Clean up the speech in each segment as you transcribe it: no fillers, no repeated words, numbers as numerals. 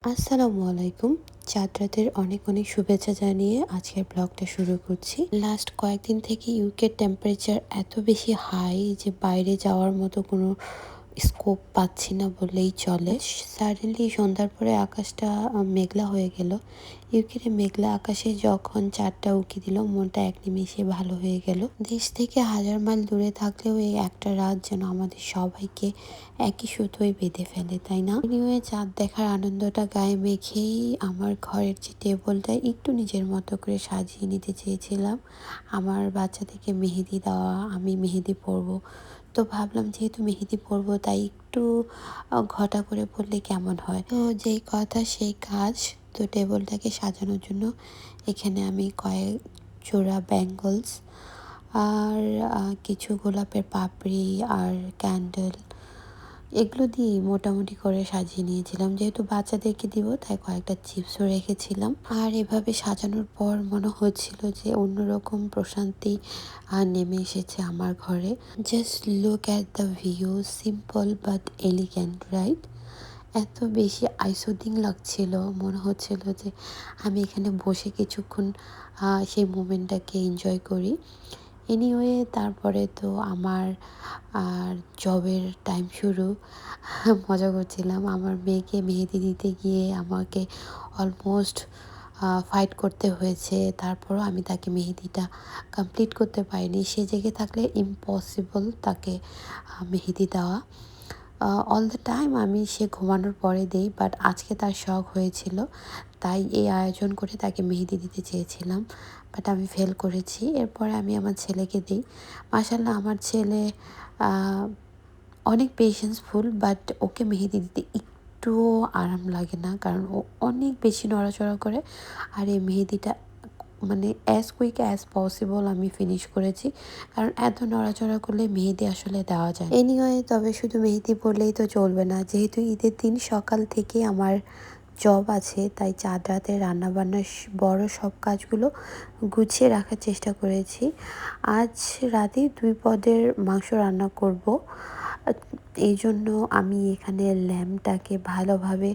আসসালামু আলাইকুম। চাঁদ রাতের অনেক অনেক শুভেচ্ছা জানিয়ে আজকের ব্লগটা শুরু করছি। লাস্ট কয়েকদিন থেকে ইউকের টেম্পারেচার এত বেশি হাই যে বাইরে যাওয়ার মতো কোনো স্কোপ পাচ্ছি না বললেই চলে। সাডেনলি সন্ধ্যার পরে আকাশটা মেঘলা হয়ে গেল। ইউকের মেঘলা আকাশে যখন চাঁদটা উঁকি দিল, মনটা এক নিমেষে ভালো হয়ে গেল। দেশ থেকে হাজার মাইল দূরে থাকলেও এই একটা রাত যেন আমাদের সবাইকে একই সুতোয় বেঁধে ফেলে, তাই না? এনিওয়ে, চাঁদ দেখার আনন্দটা গায়ে মেখেই আমার ঘরের যে টেবিলটা একটু নিজের মতো করে সাজিয়ে নিতে চেয়েছিলাম। আমার বাচ্চাদেরকে মেহেদি দেওয়া, আমি মেহেদি পরবো, তো ভাবলাম যেহেতু মেহেদি পরবো তাই একটু ঘটা করে পরলে কেমন হয়। তো যেই কথা সেই কাজ। তো টেবিলটাকে সাজানোর জন্য এখানে আমি কয়েক জোড়া ব্যাঙ্গলস আর কিছু গোলাপের পাপড়ি আর ক্যান্ডেল, এগুলো দিয়েই মোটামুটি করে সাজিয়ে নিয়েছিলাম। যেহেতু বাচ্চাদেরকে দিব তাই কয়েকটা চিপসও রেখেছিলাম। আর এভাবে সাজানোর পর মনে হচ্ছিল যে অন্যরকম প্রশান্তি নেমে এসেছে আমার ঘরে। Just look at the view, simple but elegant, right? এত বেশি আইসোদিং লাগছিল, মনে হচ্ছিল যে আমি এখানে বসে কিছুক্ষণ সেই মোমেন্টটাকে এনজয় করি। এনিওয়ে, তারপরে তো আমার জবের টাইম শুরু। মজা করছিলাম। আমার মেয়েকে মেহেদি দিতে গিয়ে আমাকে অলমোস্ট ফাইট করতে হয়েছে। তারপরও আমি তাকে মেহেদিটা কমপ্লিট করতে পারিনি। সে জেগে থাকলে ইম্পসিবল তাকে মেহেদি দেওয়া। অল দ্য টাইম আমি সে ঘুমানোর পরে দেই, বাট আজকে তার শখ হয়েছিল তাই এই আয়োজন করে তাকে মেহেদি দিতে চেয়েছিলাম, বাট আমি ফেল করেছি। এরপরে আমি আমার ছেলেকে দিই। মাশাআল্লাহ, আমার ছেলে অনেক পেশেন্সফুল, বাট ওকে মেহেদি দিতে একটুও আরাম লাগে না, কারণ ও অনেক বেশি নড়াচড়া করে। আর এই মেহেদিটা মানে অ্যাজ কুইক অ্যাজ পসিবল আমি ফিনিশ করেছি, কারণ এত নড়াচড়া করলে মেহেদি আসলে দেওয়া যায়। এনিওয়ে, তবে শুধু মেহেদি পরলেই তো চলবে না। যেহেতু ঈদের দিন সকাল থেকে আমার জব আছে, তাই চাঁদ রাতে রান্নাবান্নার বড় সব কাজগুলো গুছিয়ে রাখার চেষ্টা করেছি। আজ রাতে 2 পদের মাংস রান্না করব। এই জন্য আমি এখানে ল্যাম্পটাকে ভালোভাবে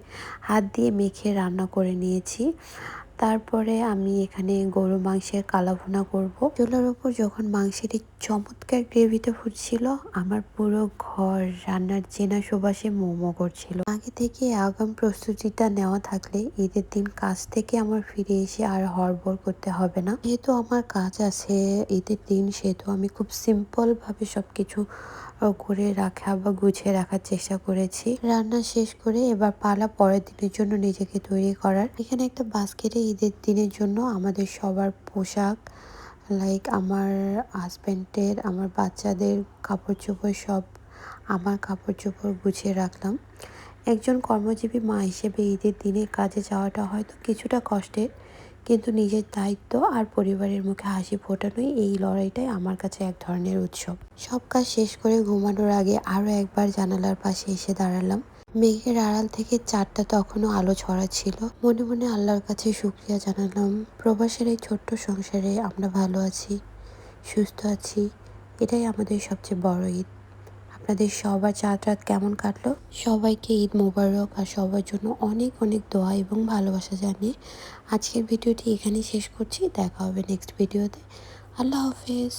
হাত দিয়ে মেখে রান্না করে নিয়েছি। তারপরে আমি এখানে গরু মাংসের কালাভুনা করব। চুলার ওপর যখন মাংসের এই চমৎকার গ্রেভিটা ফুটছিল, আমার পুরো ঘর রান্নার চেনা সুবাসে মোমো করছিল। আগে থেকে আগাম প্রস্তুতিটা নেওয়া থাকলে ঈদের দিন কাজ থেকে আমার ফিরে এসে আর হড়বড় করতে হবে না। যেহেতু আমার কাজ আছে ঈদের দিন, সেহেতু আমি খুব সিম্পল ভাবে সবকিছু করে রাখা বা গুছিয়ে রাখার চেষ্টা করেছি। রান্না শেষ করে এবার পালা পরের দিনের জন্য নিজেকে তৈরি করার। এখানে একটা বাস্কেটে ঈদের দিনের জন্য আমাদের সবার পোশাক, লাইক আমার হাজব্যান্ডের, আমার বাচ্চাদের কাপড় চোপড় সব, আমার কাপড় চোপড় গুছিয়ে রাখলাম। একজন কর্মজীবী মা হিসেবে ঈদের দিনে কাজে যাওয়াটা হয়তো কিছুটা কষ্টের, কিন্তু নিজের দায়িত্ব আর পরিবারের মুখে হাসি ফোটানোই এই লড়াইটাই আমার কাছে এক ধরনের উৎসব। সব কাজ শেষ করে ঘুমানোর আগে আরও একবার জানালার পাশে এসে দাঁড়ালাম। মেঘের আড়াল থেকে চাঁদটা তখনও আলো ছড়াচ্ছিল। মনে মনে আল্লাহর কাছে শুকরিয়া জানালাম, প্রবাসের এই ছোট্ট সংসারে আমরা ভালো আছি, সুস্থ আছি, এটাই আমাদের সবচেয়ে বড় ঈদ। আপনাদের সবার চাঁদ রাত কেমন কাটলো? সবাইকে ঈদ মোবারক, আর সবার জন্য অনেক অনেক দোয়া এবং ভালোবাসা জানিয়ে আজকের ভিডিওটি এখানেই শেষ করছি। দেখা হবে নেক্সট ভিডিওতে। আল্লাহ হাফেজ।